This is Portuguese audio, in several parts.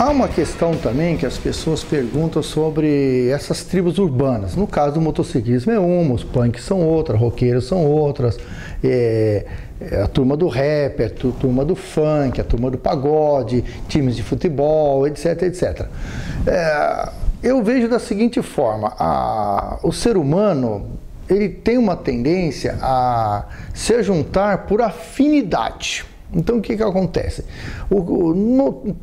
Há uma questão também que as pessoas perguntam sobre essas tribos urbanas. No caso do motociclismo é uma, os punks são outras, roqueiros são outras, a turma do rap, a turma do funk, a turma do pagode, times de futebol, etc, etc. Eu vejo da seguinte forma, o ser humano ele tem uma tendência a se juntar por afinidade. Então o que acontece?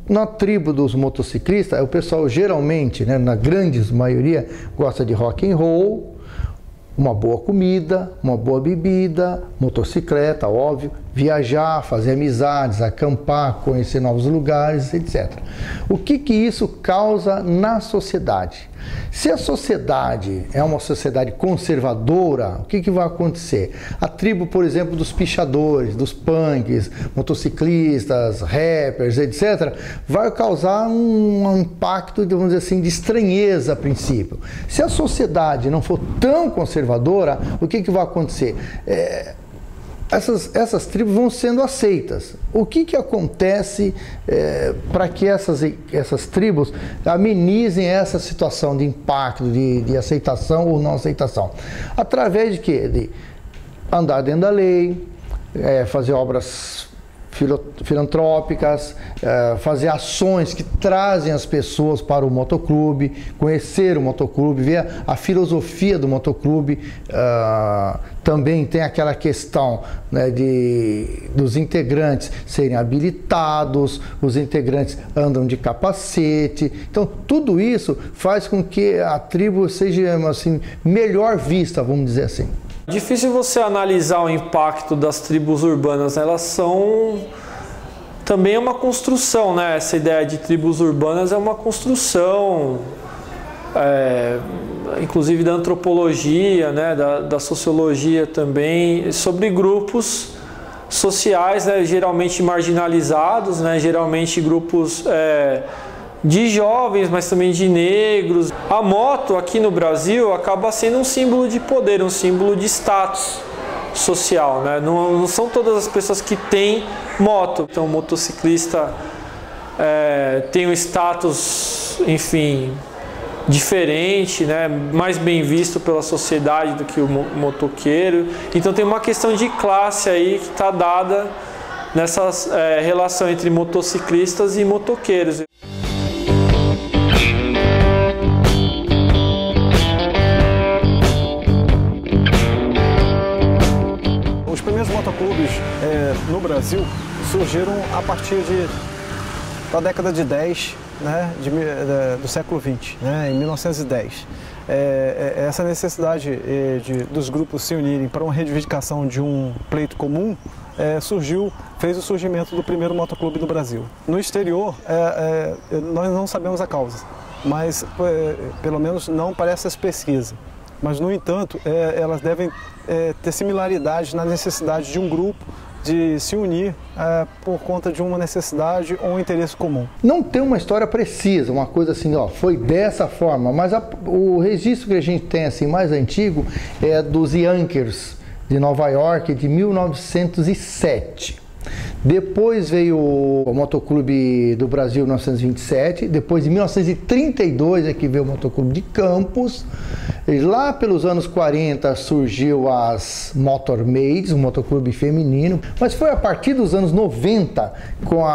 Na tribo dos motociclistas, o pessoal geralmente, né, na grande maioria, gosta de rock and roll, uma boa comida, uma boa bebida, motocicleta, óbvio, viajar, fazer amizades, acampar, conhecer novos lugares, etc. O que isso causa na sociedade? Se a sociedade é uma sociedade conservadora, o que vai acontecer? A tribo, por exemplo, dos pichadores, dos punks, motociclistas, rappers, etc., vai causar um impacto, vamos dizer assim, de estranheza a princípio. Se a sociedade não for tão conservadora, o que vai acontecer? Essas tribos vão sendo aceitas. O que acontece para que essas tribos amenizem essa situação de impacto, de aceitação ou não aceitação? Através de quê? De andar dentro da lei, fazer obras filantrópicas, fazer ações que trazem as pessoas para o motoclube, conhecer o motoclube, ver a filosofia do motoclube. Também tem aquela questão, né, dos integrantes serem habilitados, os integrantes andam de capacete. Então tudo isso faz com que a tribo seja assim, melhor vista, vamos dizer assim. Difícil você analisar o impacto das tribos urbanas, elas são também uma construção, né? Essa ideia de tribos urbanas é uma construção, inclusive da antropologia, né? da sociologia também, sobre grupos sociais, né? Geralmente marginalizados, né? Geralmente grupos de jovens, mas também de negros. A moto aqui no Brasil acaba sendo um símbolo de poder, um símbolo de status social, né? Não são todas as pessoas que têm moto. Então o motociclista tem um status, enfim, diferente, né? Mais bem visto pela sociedade do que o motoqueiro. Então tem uma questão de classe aí que está dada nessa relação entre motociclistas e motoqueiros. Os primeiros motoclubes no Brasil surgiram a partir da década de 10, né, do século 20, né, em 1910. Essa necessidade dos grupos se unirem para uma reivindicação de um pleito comum fez o surgimento do primeiro motoclube do Brasil. No exterior, nós não sabemos a causa, mas pelo menos não parece essa pesquisa. Mas, no entanto, elas devem ter similaridades na necessidade de um grupo de se unir por conta de uma necessidade ou um interesse comum. Não tem uma história precisa, uma coisa assim, ó, foi dessa forma, mas o registro que a gente tem assim, mais antigo é dos Yankers de Nova York, de 1907. Depois veio o Motoclube do Brasil em 1927, depois em 1932 é que veio o Motoclube de Campos. E lá pelos anos 40 surgiu as Motor Maids, um motoclube feminino, mas foi a partir dos anos 90 com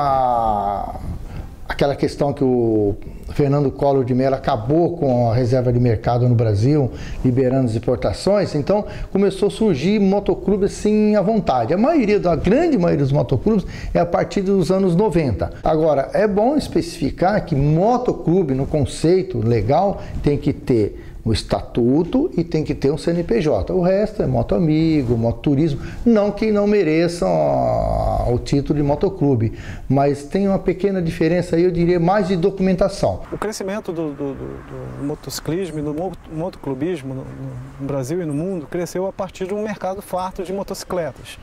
aquela questão que o Fernando Collor de Mello acabou com a reserva de mercado no Brasil, liberando as exportações, então começou a surgir motoclubes assim à vontade. A grande maioria dos motoclubes é a partir dos anos 90. Agora, é bom especificar que motoclube, no conceito legal, tem que ter o estatuto e tem que ter um CNPJ. O resto é moto amigo, moto turismo, não que não mereçam o título de motoclube, mas tem uma pequena diferença aí, eu diria, mais de documentação. O crescimento do motociclismo e do motoclubismo no Brasil e no mundo cresceu a partir de um mercado farto de motocicletas.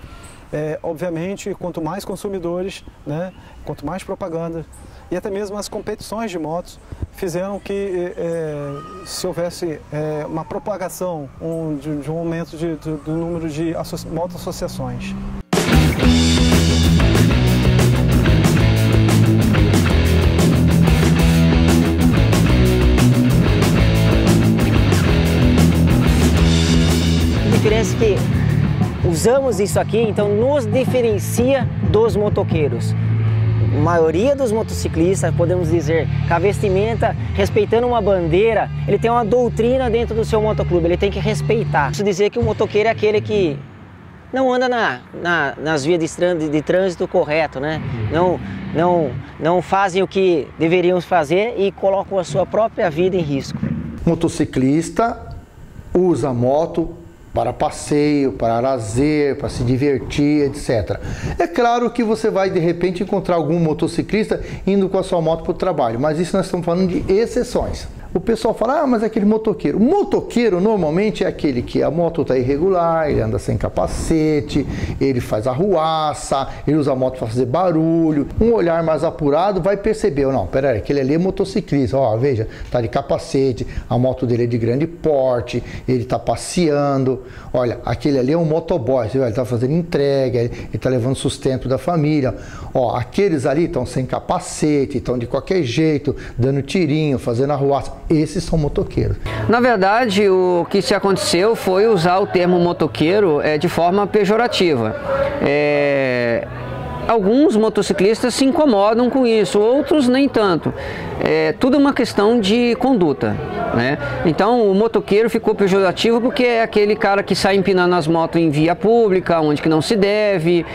Obviamente, quanto mais consumidores, né, quanto mais propaganda e até mesmo as competições de motos fizeram que se houvesse uma propagação de um aumento do número de moto-associações. pense que usamos isso aqui, então nos diferencia dos motoqueiros. A maioria dos motociclistas, podemos dizer, com a vestimenta, respeitando uma bandeira, ele tem uma doutrina dentro do seu motoclube, ele tem que respeitar. Isso dizer que o motoqueiro é aquele que não anda nas vias de trânsito correto, né? Não fazem o que deveriam fazer e colocam a sua própria vida em risco. Motociclista usa a moto para passeio, para lazer, para se divertir, etc. É claro que você vai de repente encontrar algum motociclista indo com a sua moto para o trabalho, mas isso nós estamos falando de exceções. O pessoal fala, mas aquele motoqueiro. O motoqueiro normalmente é aquele que a moto está irregular, ele anda sem capacete, ele faz arruaça, ele usa a moto para fazer barulho. Um olhar mais apurado vai perceber, não, peraí, aquele ali é motociclista, ó, veja, tá de capacete, a moto dele é de grande porte, ele está passeando. Olha, aquele ali é um motoboy, ele está fazendo entrega, ele está levando sustento da família. Ó, aqueles ali estão sem capacete, estão de qualquer jeito, dando tirinho, fazendo arruaça. Esses são motoqueiros. Na verdade, o que se aconteceu foi usar o termo motoqueiro de forma pejorativa. Alguns motociclistas se incomodam com isso, outros nem tanto. Tudo uma questão de conduta, né? Então o motoqueiro ficou pejorativo porque é aquele cara que sai empinando as motos em via pública, onde que não se deve,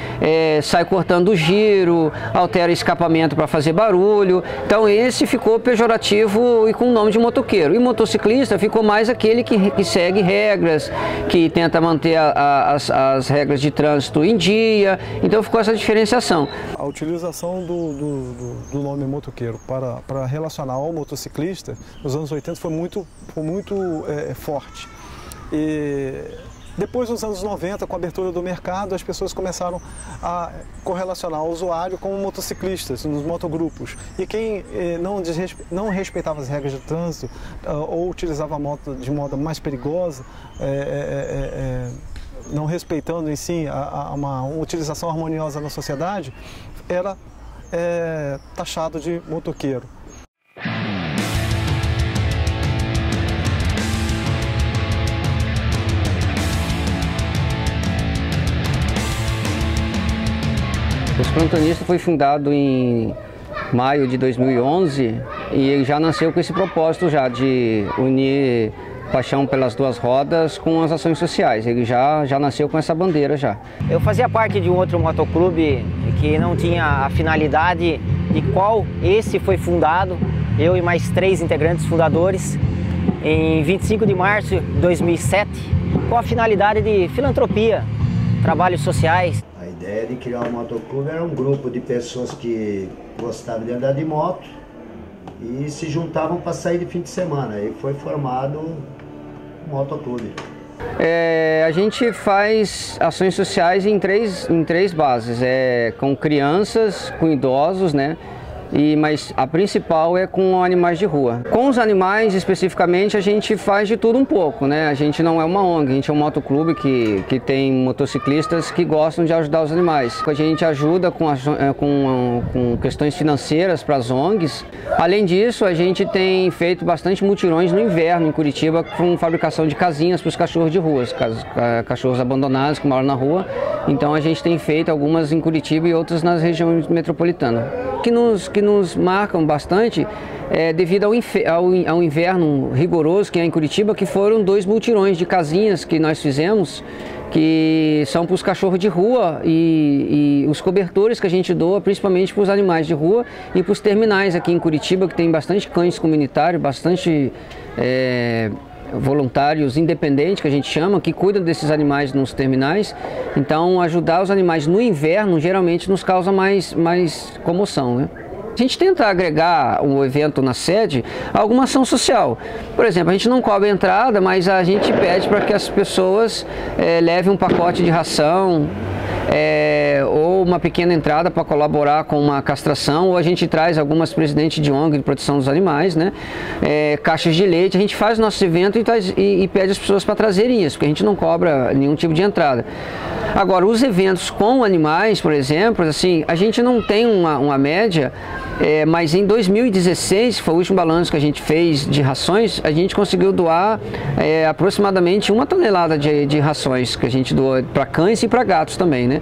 sai cortando o giro, altera escapamento para fazer barulho. Então esse ficou pejorativo e com o nome de motoqueiro. E motociclista ficou mais aquele que segue regras, que tenta manter as regras de trânsito em dia. Então ficou essa diferenciação. A utilização do nome motoqueiro para relacionar ao motociclista nos anos 80 foi muito forte. E depois dos anos 90, com a abertura do mercado, as pessoas começaram a correlacionar o usuário com motociclistas, nos motogrupos. E quem não respeitava as regras de trânsito ou utilizava a moto de modo mais perigosa, não respeitando em si uma utilização harmoniosa na sociedade, era taxado de motoqueiro. Os Plantonistas foi fundado em maio de 2011 e ele já nasceu com esse propósito já de unir paixão pelas duas rodas com as ações sociais. Ele já nasceu com essa bandeira já. Eu fazia parte de um outro motoclube que não tinha a finalidade de qual esse foi fundado, eu e mais 3 integrantes fundadores, em 25 de março de 2007, com a finalidade de filantropia, trabalhos sociais. A ideia de criar um motoclube era um grupo de pessoas que gostavam de andar de moto e se juntavam para sair de fim de semana. E foi formado um motoclube. A gente faz ações sociais em três bases, com crianças, com idosos, né? Mas a principal é com animais de rua. Com os animais, especificamente, a gente faz de tudo um pouco, né? A gente não é uma ONG, a gente é um motoclube que tem motociclistas que gostam de ajudar os animais. A gente ajuda com questões financeiras para as ONGs. Além disso, a gente tem feito bastante mutirões no inverno em Curitiba com fabricação de casinhas para os cachorros de rua, cachorros abandonados que moram na rua. Então a gente tem feito algumas em Curitiba e outras nas regiões metropolitanas. Que nos marcam bastante devido ao inverno rigoroso que é em Curitiba, que foram 2 mutirões de casinhas que nós fizemos, que são para os cachorros de rua e os cobertores que a gente doa, principalmente para os animais de rua e para os terminais aqui em Curitiba, que tem bastante cães comunitários, bastante voluntários independentes, que a gente chama, que cuidam desses animais nos terminais. Então, ajudar os animais no inverno geralmente nos causa mais comoção, né? A gente tenta agregar o evento na sede a alguma ação social. Por exemplo, a gente não cobra entrada, mas a gente pede para que as pessoas levem um pacote de ração, ou uma pequena entrada para colaborar com uma castração, ou a gente traz algumas presidentes de ONG de proteção dos animais, né? Caixas de leite. A gente faz o nosso evento e pede as pessoas para trazerem isso, porque a gente não cobra nenhum tipo de entrada. Agora, os eventos com animais, por exemplo, assim, a gente não tem uma média, mas em 2016, foi o último balanço que a gente fez de rações, a gente conseguiu doar aproximadamente 1 tonelada de rações, que a gente doa para cães e para gatos também, né?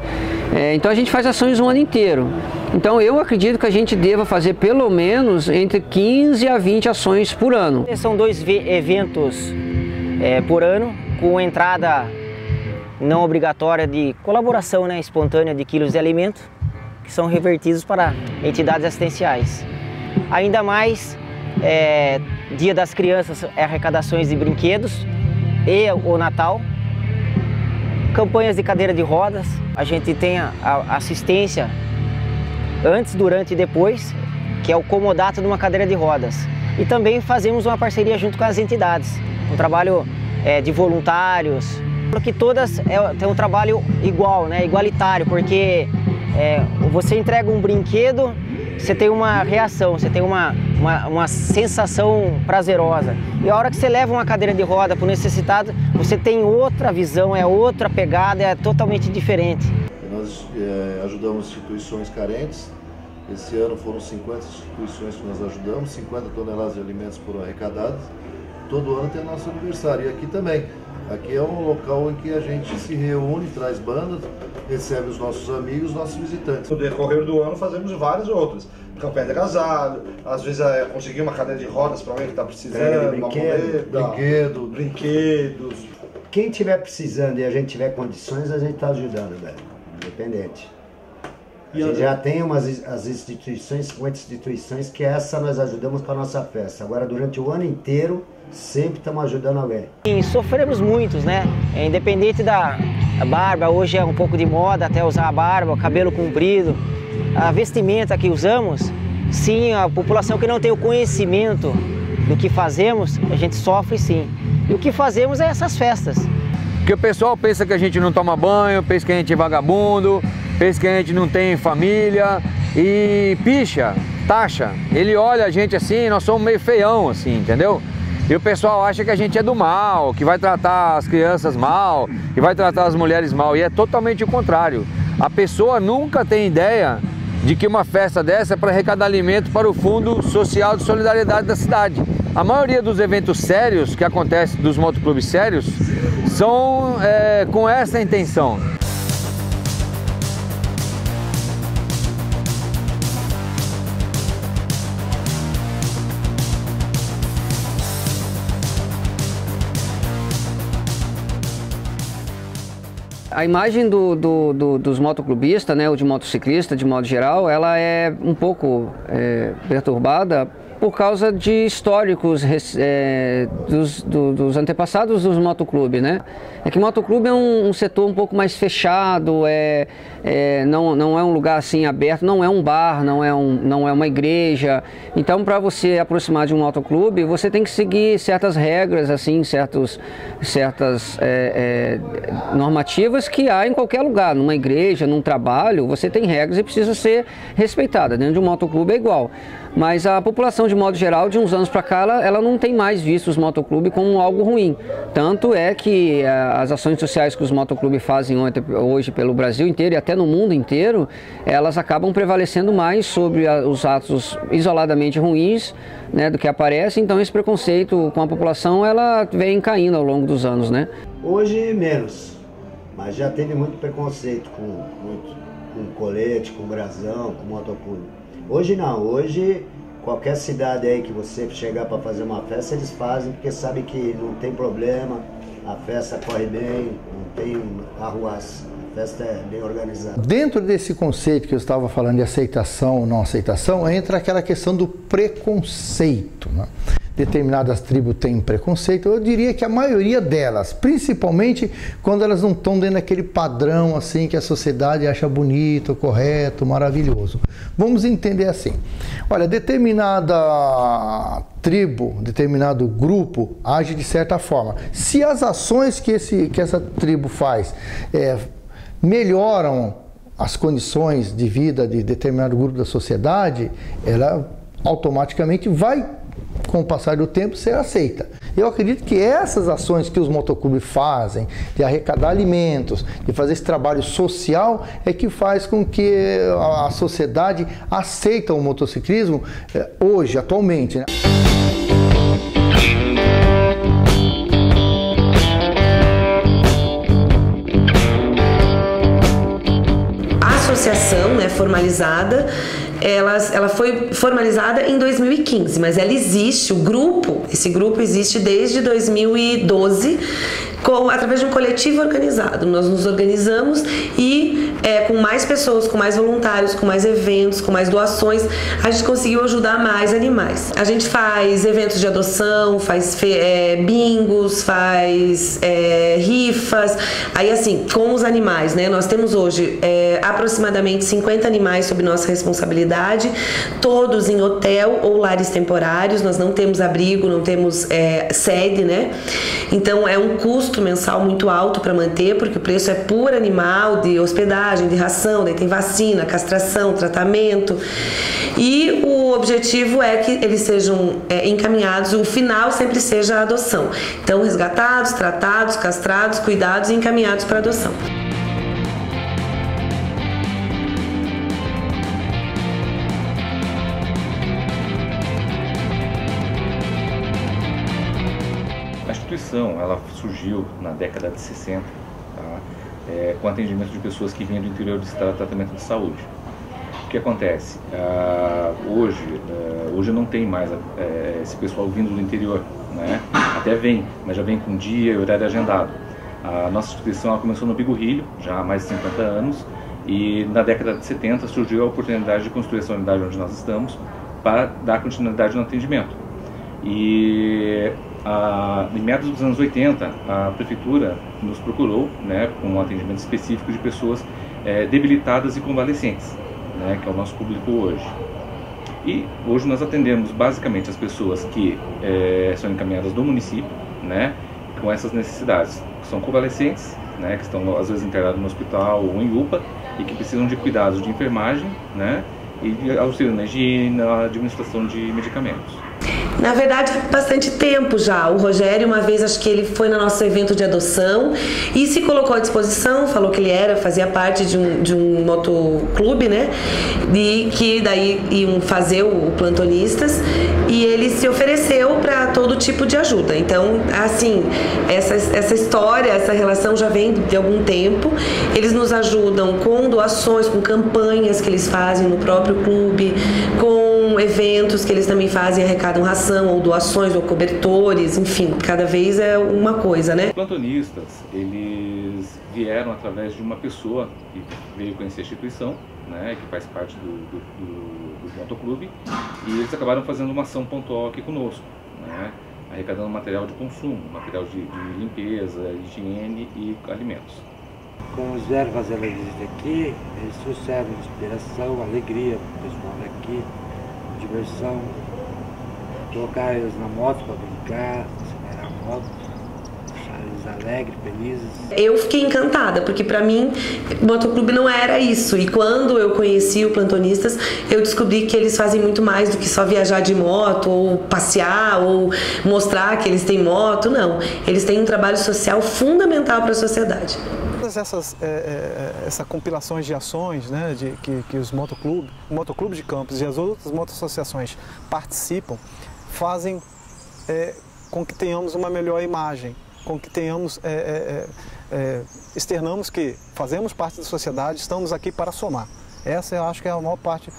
Então a gente faz ações um ano inteiro. Então eu acredito que a gente deva fazer pelo menos entre 15 a 20 ações por ano. São 2 eventos por ano, com entrada não obrigatória de colaboração, né, espontânea de quilos de alimento, que são revertidos para entidades assistenciais. Ainda mais, Dia das Crianças, arrecadações de brinquedos e o Natal, campanhas de cadeira de rodas, a gente tem a assistência antes, durante e depois, que é o comodato de uma cadeira de rodas. E também fazemos uma parceria junto com as entidades, um trabalho de voluntários, que todas têm um trabalho igual, né, igualitário, porque você entrega um brinquedo, você tem uma reação, você tem uma sensação prazerosa. E a hora que você leva uma cadeira de roda para o necessitado, você tem outra visão, outra pegada, é totalmente diferente. Nós ajudamos instituições carentes. Esse ano foram 50 instituições que nós ajudamos, 50 toneladas de alimentos foram arrecadados. Todo ano tem nosso aniversário, e aqui também. Aqui é um local em que a gente se reúne, traz bandas, recebe os nossos amigos, nossos visitantes. No decorrer do ano fazemos várias outras. Campanha de agasalho, às vezes conseguir uma cadeira de rodas para alguém que está precisando, brinquedos. Quem tiver precisando e a gente tiver condições, a gente está ajudando, velho. Independente. A gente já tem as instituições, 50 instituições, que essa nós ajudamos para a nossa festa. Agora, durante o ano inteiro, sempre estamos ajudando alguém. E sofremos muitos, né? Independente da barba, hoje é um pouco de moda até usar a barba, o cabelo comprido, a vestimenta que usamos. Sim, a população que não tem o conhecimento do que fazemos, a gente sofre sim. E o que fazemos é essas festas. Porque o pessoal pensa que a gente não toma banho, pensa que a gente é vagabundo, pensa que a gente não tem família e picha, taxa. Ele olha a gente assim, nós somos meio feião assim, entendeu? E o pessoal acha que a gente é do mal, que vai tratar as crianças mal, que vai tratar as mulheres mal, e é totalmente o contrário. A pessoa nunca tem ideia de que uma festa dessa é para arrecadar alimento para o Fundo Social de Solidariedade da cidade. A maioria dos eventos sérios que acontecem, dos motoclubes sérios, são com essa intenção. A imagem dos motoclubistas, né, ou de motociclista, de modo geral, ela é um pouco perturbada por causa de históricos dos antepassados dos motoclubes, né? É que o motoclube é um setor um pouco mais fechado, não é um lugar assim aberto, não é um bar, não é uma igreja. Então, para você aproximar de um motoclube, você tem que seguir certas regras, assim, certas normativas que há em qualquer lugar. Numa igreja, num trabalho, você tem regras e precisa ser respeitada. Dentro de um motoclube é igual. Mas a população, de modo geral, de uns anos para cá, ela não tem mais visto os motoclubes como algo ruim. Tanto é que as ações sociais que os motoclubes fazem hoje pelo Brasil inteiro e até no mundo inteiro, elas acabam prevalecendo mais sobre os atos isoladamente ruins, né, do que aparece. Então esse preconceito com a população, ela vem caindo ao longo dos anos, né? Hoje menos, mas já teve muito preconceito com colete, com brasão, com motoclube. Hoje não, hoje qualquer cidade aí que você chegar para fazer uma festa, eles fazem, porque sabem que não tem problema, a festa corre bem, não tem arruaça, a festa é bem organizada. Dentro desse conceito que eu estava falando de aceitação ou não aceitação, entra aquela questão do preconceito, né? Determinadas tribos têm preconceito, eu diria que a maioria delas, principalmente quando elas não estão dentro daquele padrão assim que a sociedade acha bonito, correto, maravilhoso. Vamos entender assim, olha, determinada tribo, determinado grupo age de certa forma. Se as ações que essa tribo faz melhoram as condições de vida de determinado grupo da sociedade, ela automaticamente vai com o passar do tempo, ser aceita. Eu acredito que essas ações que os motoclubes fazem, de arrecadar alimentos, de fazer esse trabalho social, é que faz com que a sociedade aceita o motociclismo hoje, atualmente, né? A associação, né, formalizada, ela foi formalizada em 2015, mas ela existe, esse grupo existe desde 2012, através de um coletivo organizado. Nós nos organizamos e com mais pessoas, com mais voluntários, com mais eventos, com mais doações, a gente conseguiu ajudar mais animais. A gente faz eventos de adoção, faz bingos, faz rifas, aí assim, com os animais, né? Nós temos hoje aproximadamente 50 animais sob nossa responsabilidade, todos em hotel ou lares temporários. Nós não temos abrigo, não temos sede, né? Então é um custo mensal muito alto para manter, porque o preço é por animal, de hospedagem, de ração, daí tem vacina, castração, tratamento. E o objetivo é que eles sejam encaminhados, o final sempre seja a adoção. Então, resgatados, tratados, castrados, cuidados e encaminhados para adoção. A instituição, ela surgiu na década de 60, tá? Com atendimento de pessoas que vinham do interior do estado de tratamento de saúde. O que acontece? Hoje não tem mais esse pessoal vindo do interior, né? Até vem, mas já vem com dia e horário agendado. A nossa instituição ela começou no Bigorrilho, já há mais de 50 anos, e na década de 70 surgiu a oportunidade de construir essa unidade onde nós estamos para dar continuidade no atendimento. E em meados dos anos 80, a prefeitura nos procurou, né, com um atendimento específico de pessoas debilitadas e convalescentes, né, que é o nosso público hoje. E hoje nós atendemos basicamente as pessoas que são encaminhadas do município, né, com essas necessidades, que são convalescentes, né, que estão às vezes internados no hospital ou em UPA e que precisam de cuidados de enfermagem, né, e de auxílio na higiene, na administração de medicamentos. Na verdade, há bastante tempo já. O Rogério, uma vez, acho que ele foi no nosso evento de adoção e se colocou à disposição, falou que ele fazia parte de um motoclube, né? E que daí iam fazer o Plantonistas, e ele se ofereceu para todo tipo de ajuda. Então, assim, essa história, essa relação já vem de algum tempo. Eles nos ajudam com doações, com campanhas que eles fazem no próprio clube, com eventos que eles também fazem, arrecadam ração ou doações ou cobertores, enfim, cada vez é uma coisa, né? Os plantonistas, eles vieram através de uma pessoa que veio conhecer a instituição, né, que faz parte do motoclube, e eles acabaram fazendo uma ação pontual aqui conosco, né, arrecadando material de consumo, material de limpeza, higiene e alimentos. Como eles vieram fazer a visita aqui, eles trouxeram inspiração, alegria para o pessoal daqui, diversão, colocar eles na moto para brincar, acelerar a moto, deixar eles alegres, felizes. Eu fiquei encantada, porque para mim o motoclube não era isso, e quando eu conheci o Plantonistas, eu descobri que eles fazem muito mais do que só viajar de moto, ou passear, ou mostrar que eles têm moto, não. Eles têm um trabalho social fundamental para a sociedade. Essas compilações de ações, né, que os motoclubes, o Motoclube de Campos e as outras motoassociações participam, fazem com que tenhamos uma melhor imagem, com que tenhamos, externamos que fazemos parte da sociedade, estamos aqui para somar. Essa eu acho que é a maior parte,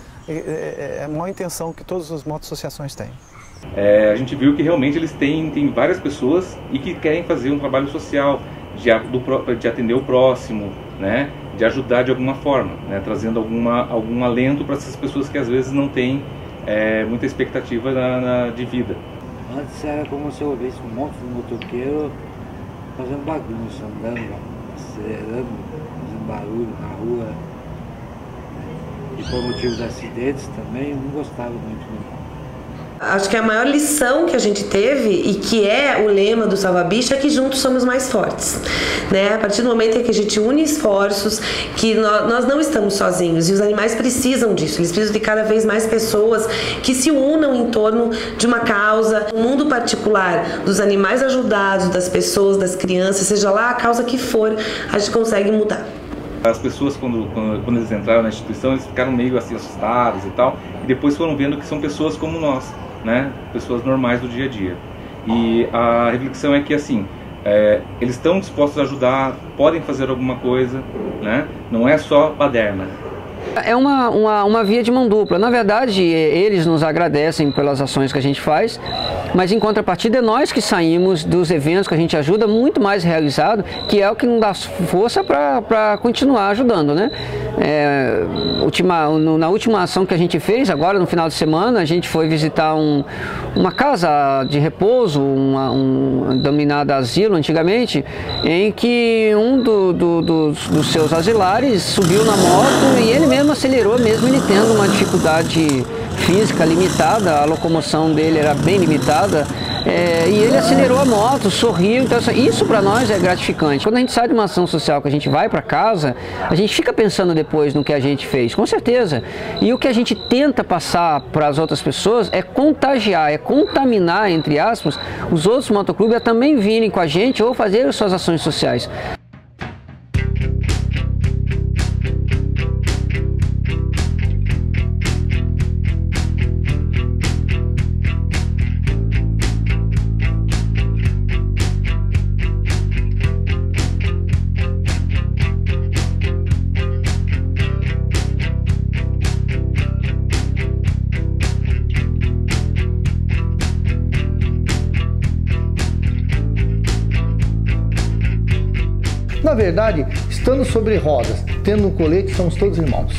a maior intenção que todas as motoassociações têm. A gente viu que realmente eles têm várias pessoas e que querem fazer um trabalho social, de atender o próximo, né, de ajudar de alguma forma, né, trazendo algum alento para essas pessoas que às vezes não têm muita expectativa de vida. Antes era como se eu ouvisse um monte de motoqueiro fazendo bagunça, andando, acelerando, fazendo barulho na rua. E por motivo de acidentes também, eu não gostava muito. Acho que a maior lição que a gente teve, e que é o lema do Salva Bicho, é que juntos somos mais fortes, né? A partir do momento em que a gente une esforços, que nós não estamos sozinhos, e os animais precisam disso, eles precisam de cada vez mais pessoas que se unam em torno de uma causa. O mundo particular dos animais ajudados, das pessoas, das crianças, seja lá a causa que for, a gente consegue mudar. As pessoas, quando eles entraram na instituição, eles ficaram meio assim assustados e tal, e depois foram vendo que são pessoas como nós, né? Pessoas normais do dia a dia. E a reflexão é que, assim, eles estão dispostos a ajudar, podem fazer alguma coisa, né? Não é só baderna. É uma via de mão dupla. Na verdade, eles nos agradecem pelas ações que a gente faz, mas em contrapartida é nós que saímos dos eventos que a gente ajuda muito mais realizado, que é o que nos dá força para continuar ajudando, né? Na última ação que a gente fez, agora no final de semana, a gente foi visitar uma casa de repouso, denominada asilo antigamente, em que um dos seus asilares subiu na moto e ele mesmo acelerou, mesmo ele tendo uma dificuldade física limitada, a locomoção dele era bem limitada, e ele acelerou a moto, sorriu. Então isso para nós é gratificante. Quando a gente sai de uma ação social, que a gente vai para casa, a gente fica pensando depois no que a gente fez, com certeza. E o que a gente tenta passar para as outras pessoas é contagiar, é contaminar, entre aspas, os outros motoclubes a também virem com a gente ou fazer as suas ações sociais. Na verdade, estando sobre rodas, tendo um colete, somos todos irmãos.